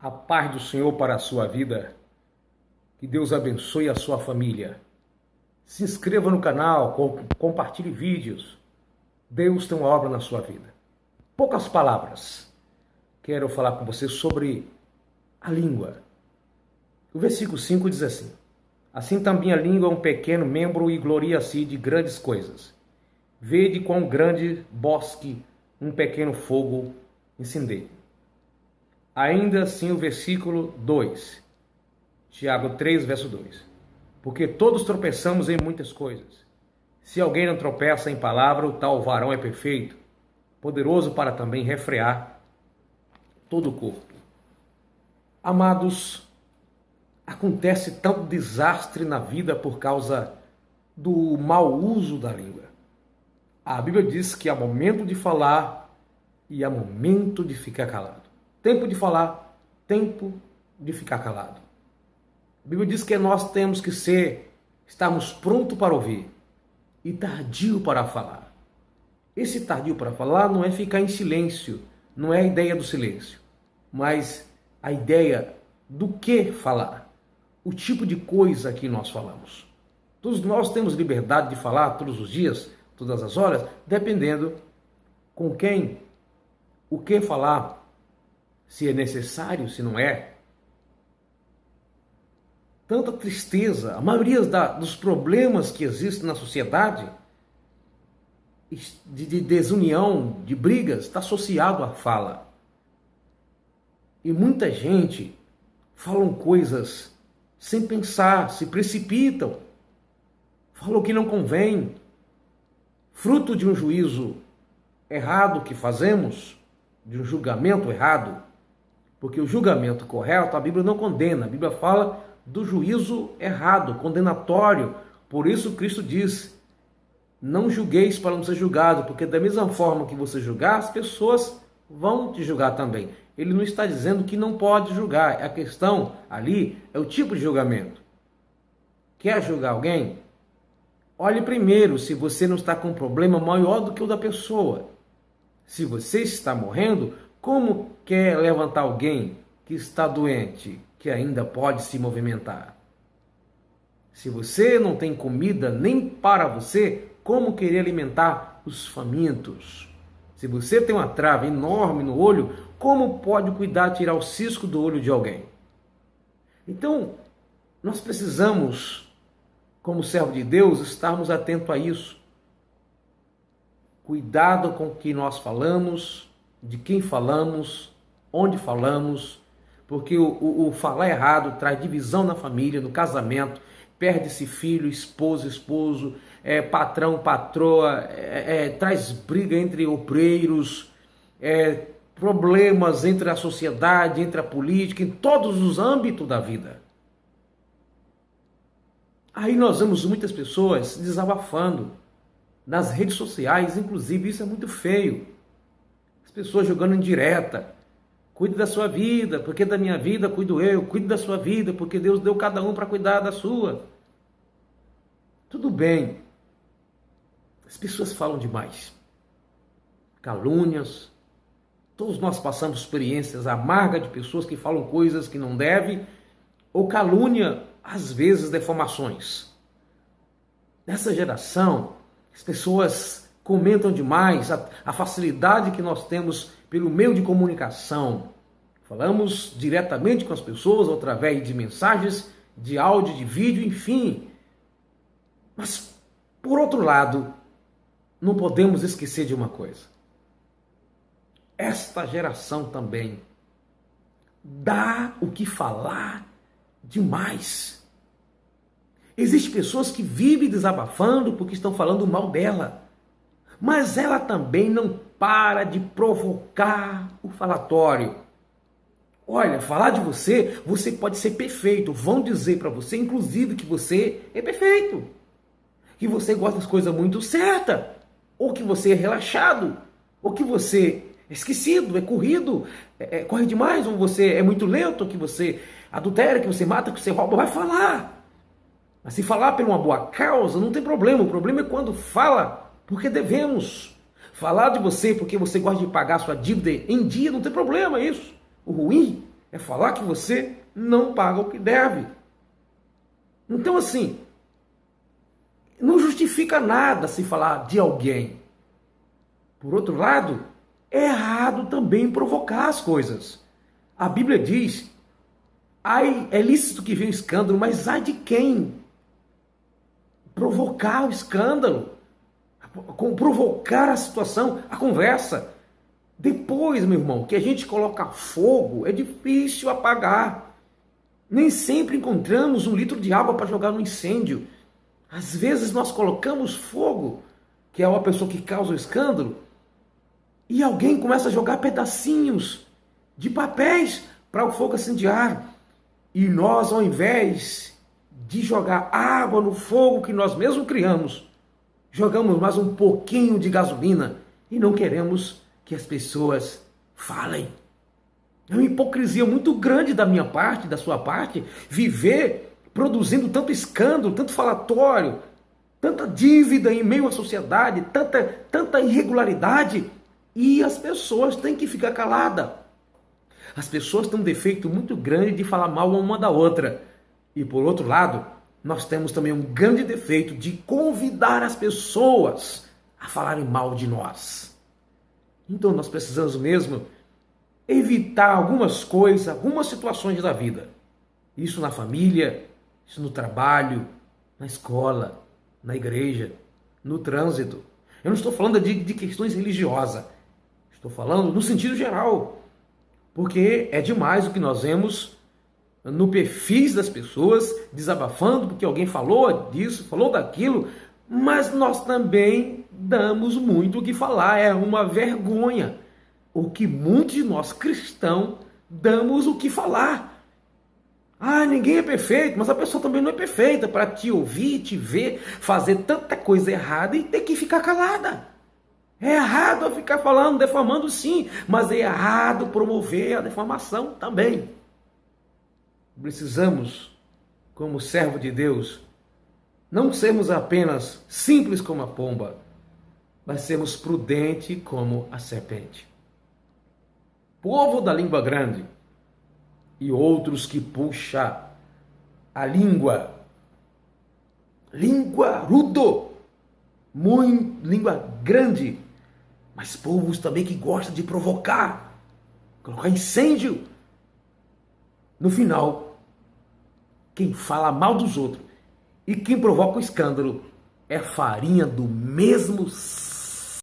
A paz do Senhor para a sua vida. Que Deus abençoe a sua família. Se inscreva no canal, compartilhe vídeos. Deus tem uma obra na sua vida. Poucas palavras. Quero falar com você sobre a língua. O versículo 5 diz assim: assim também a língua é um pequeno membro e gloria-se de grandes coisas. Vede quão grande bosque um pequeno fogo incendeia. Ainda assim o versículo 2, Tiago 3, verso 2. Porque todos tropeçamos em muitas coisas. Se alguém não tropeça em palavra, o tal varão é perfeito, poderoso para também refrear todo o corpo. Amados, acontece tanto desastre na vida por causa do mau uso da língua. A Bíblia diz que há momento de falar e há momento de ficar calado. Tempo de falar, tempo de ficar calado. A Bíblia diz que nós temos que estarmos prontos para ouvir e tardio para falar. Esse tardio para falar não é ficar em silêncio, não é a ideia do silêncio, mas a ideia do que falar, o tipo de coisa que nós falamos. Todos nós temos liberdade de falar todos os dias, todas as horas, dependendo com quem, o que falar, se é necessário, se não é. Tanta tristeza, a maioria dos problemas que existem na sociedade, de desunião, de brigas, está associado à fala. E muita gente falam coisas sem pensar, se precipitam, falam o que não convém, fruto de um juízo errado que fazemos, de um julgamento errado. Porque o julgamento correto, a Bíblia não condena. A Bíblia fala do juízo errado, condenatório. Por isso Cristo diz: não julgueis para não ser julgado, porque da mesma forma que você julgar, as pessoas vão te julgar também. Ele não está dizendo que não pode julgar. A questão ali é o tipo de julgamento. Quer julgar alguém? Olhe primeiro se você não está com um problema maior do que o da pessoa. Se você está morrendo, como quer levantar alguém que está doente, que ainda pode se movimentar? Se você não tem comida nem para você, como querer alimentar os famintos? Se você tem uma trava enorme no olho, como pode cuidar de tirar o cisco do olho de alguém? Então, nós precisamos, como servo de Deus, estarmos atentos a isso. Cuidado com o que nós falamos, de quem falamos, onde falamos, porque o falar errado traz divisão na família, no casamento, perde-se filho, esposo, patrão, patroa, traz briga entre obreiros, problemas entre a sociedade, entre a política, em todos os âmbitos da vida. Aí nós vemos muitas pessoas desabafando nas redes sociais, inclusive isso é muito feio. As pessoas jogando em direta: cuide da sua vida, porque da minha vida cuido eu. Cuide da sua vida, porque Deus deu cada um para cuidar da sua. Tudo bem. As pessoas falam demais. Calúnias. Todos nós passamos experiências amargas de pessoas que falam coisas que não devem, ou calúnia, às vezes deformações. Nessa geração, as pessoas comentam demais, a facilidade que nós temos pelo meio de comunicação. Falamos diretamente com as pessoas através de mensagens, de áudio, de vídeo, enfim. Mas, por outro lado, não podemos esquecer de uma coisa. Esta geração também dá o que falar demais. Existem pessoas que vivem desabafando porque estão falando mal dela. Mas ela também não para de provocar o falatório. Olha, falar de você, você pode ser perfeito. Vão dizer para você, inclusive, que você é perfeito. Que você gosta das coisas muito certas. Ou que você é relaxado. Ou que você é esquecido, é corrido, corre demais. Ou você é muito lento, que você adultera, que você mata, que você rouba. Vai falar. Mas se falar por uma boa causa, não tem problema. O problema é quando fala porque devemos. Falar de você porque você gosta de pagar sua dívida em dia, não tem problema isso. O ruim é falar que você não paga o que deve. Então, assim, não justifica nada se falar de alguém. Por outro lado, é errado também provocar as coisas. A Bíblia diz, ai, é lícito que venha o escândalo, mas ai de quem? Provocar o escândalo, provocar a situação, a conversa. Depois, meu irmão, que a gente coloca fogo, é difícil apagar. Nem sempre encontramos um litro de água para jogar no incêndio. Às vezes nós colocamos fogo, que é uma pessoa que causa o escândalo, e alguém começa a jogar pedacinhos de papéis para o fogo incendiar. E nós, ao invés de jogar água no fogo que nós mesmos criamos, jogamos mais um pouquinho de gasolina e não queremos que as pessoas falem. É uma hipocrisia muito grande da minha parte, da sua parte, viver produzindo tanto escândalo, tanto falatório, tanta dívida em meio à sociedade, tanta irregularidade, e as pessoas têm que ficar caladas. As pessoas têm um defeito muito grande de falar mal uma da outra. E por outro lado, nós temos também um grande defeito de convidar as pessoas a falarem mal de nós. Então nós precisamos mesmo evitar algumas coisas, algumas situações da vida. Isso na família, isso no trabalho, na escola, na igreja, no trânsito. Eu não estou falando de questões religiosas. Estou falando no sentido geral. Porque é demais o que nós vemos no perfis das pessoas, desabafando porque alguém falou disso, falou daquilo, mas nós também damos muito o que falar, é uma vergonha. O que muitos de nós cristãos damos o que falar. Ah, ninguém é perfeito, mas a pessoa também não é perfeita para te ouvir, te ver, fazer tanta coisa errada e ter que ficar calada. É errado eu ficar falando, defamando sim, mas é errado promover a defamação também. Precisamos, como servo de Deus, não sermos apenas simples como a pomba, mas sermos prudentes como a serpente. Povo da língua grande e outros que puxa a língua rudo, muito língua grande, mas povos também que gostam de provocar, colocar incêndio. No final, quem fala mal dos outros e quem provoca o escândalo é farinha do mesmo saco.